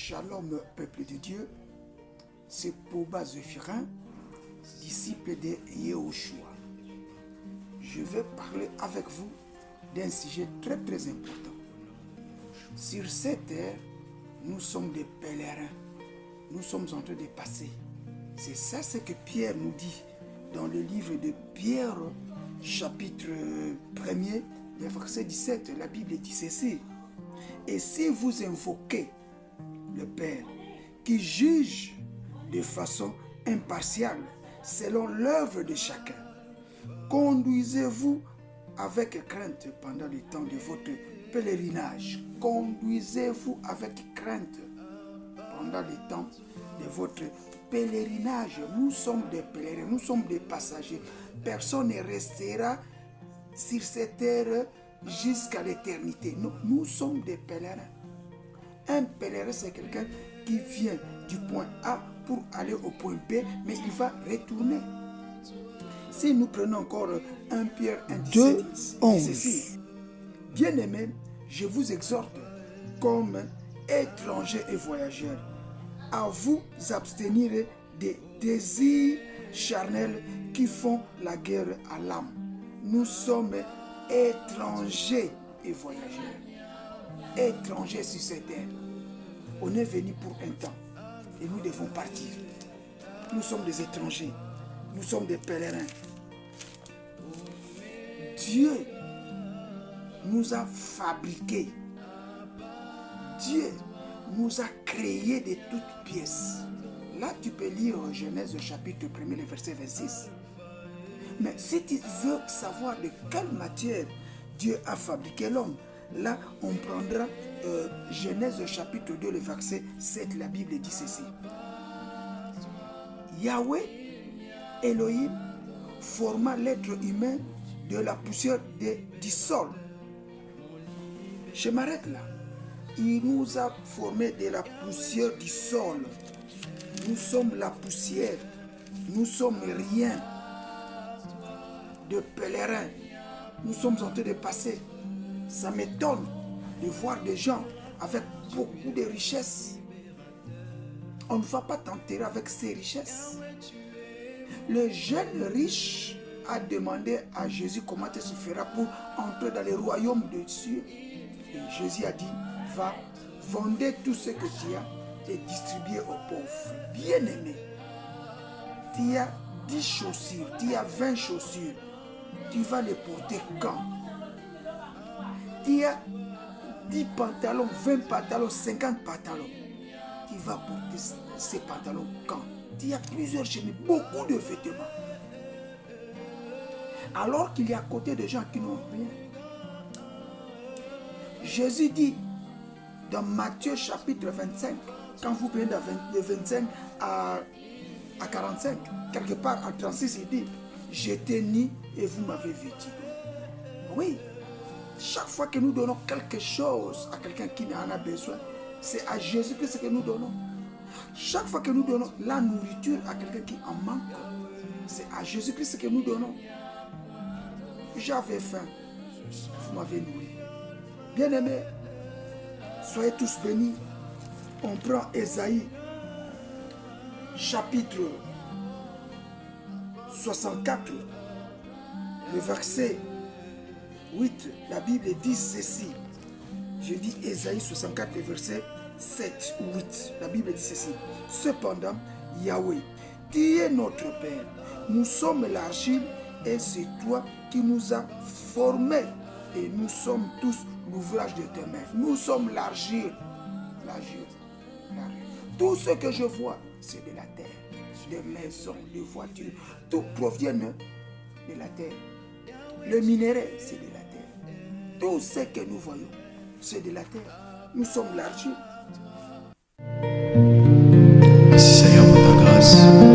Shalom, peuple de Dieu, c'est Poba Zephirin, disciple de Yehoshua. Je vais parler avec vous d'un sujet très important. Sur cette terre, nous sommes des pèlerins. Nous sommes en train de passer. C'est ça ce que Pierre nous dit dans le livre de Pierre, chapitre 1er, verset 17. La Bible dit ceci. Et si vous invoquez le Père, qui juge de façon impartiale, selon l'œuvre de chacun, conduisez-vous avec crainte pendant le temps de votre pèlerinage. Conduisez-vous avec crainte pendant le temps de votre pèlerinage. Nous sommes des pèlerins, nous sommes des passagers. Personne ne restera sur cette terre jusqu'à l'éternité. Nous sommes des pèlerins. Un pèlerin, c'est quelqu'un qui vient du point A pour aller au point B, mais il va retourner. Si nous prenons encore 1 Pierre 1,17, bien-aimés, je vous exhorte, comme étrangers et voyageurs, à vous abstenir des désirs charnels qui font la guerre à l'âme. Nous sommes étrangers et voyageurs. Étrangers sur cette terre. On est venu pour un temps et nous devons partir. Nous sommes des étrangers. Nous sommes des pèlerins. Dieu nous a fabriqués. Dieu nous a créés de toutes pièces. Là, tu peux lire Genèse chapitre 1er, le verset 26. Mais si tu veux savoir de quelle matière Dieu a fabriqué l'homme, là, on prendra Genèse chapitre 2, le verset 7. La Bible dit ceci. Yahweh, Elohim, forma l'être humain de la poussière du sol. Je m'arrête là. Il nous a formé de la poussière du sol. Nous sommes la poussière. Nous sommes rien. De pèlerins. Nous sommes en train de passer. Ça m'étonne de voir des gens avec beaucoup de richesses. On ne va pas t'enterrer avec ces richesses. Le jeune riche a demandé à Jésus comment il se fera pour entrer dans le royaume de Dieu. Et Jésus a dit, va, vendez tout ce que tu as et distribuez aux pauvres. Bien-aimé, tu as 10 chaussures, tu as 20 chaussures. Tu vas les porter quand? Tu as 10 pantalons, 20 pantalons, 50 pantalons. Tu vas porter ces pantalons quand? Tu as plusieurs chemises, beaucoup de vêtements. Alors qu'il y a à côté des gens qui n'ont rien. Jésus dit dans Matthieu chapitre 25, quand vous prenez de 25 à 45, quelque part en 36, il dit, j'étais nu et vous m'avez vêtu. Oui, chaque fois que nous donnons quelque chose à quelqu'un qui en a besoin, c'est à Jésus-Christ que nous donnons. Chaque fois que nous donnons la nourriture à quelqu'un qui en manque, c'est à Jésus-Christ que nous donnons. J'avais faim, vous m'avez nourri. Bien-aimés, soyez tous bénis. On prend Ésaïe, chapitre 64, le verset 8. La Bible dit ceci. Je dis Ésaïe 64, le verset 7 ou 8. La Bible dit ceci. Cependant, Yahweh, tu es notre Père. Nous sommes l'argile et c'est toi qui nous as formés. Et nous sommes tous l'ouvrage de tes mains. Nous sommes l'argile. L'argile. Tout ce que je vois, c'est de la terre. Des maisons, des voitures. Tout provient de la terre. Le minerai, c'est de la terre. Tout ce que nous voyons, c'est de la terre. Nous sommes l'argile. Merci Seigneur pour ta grâce.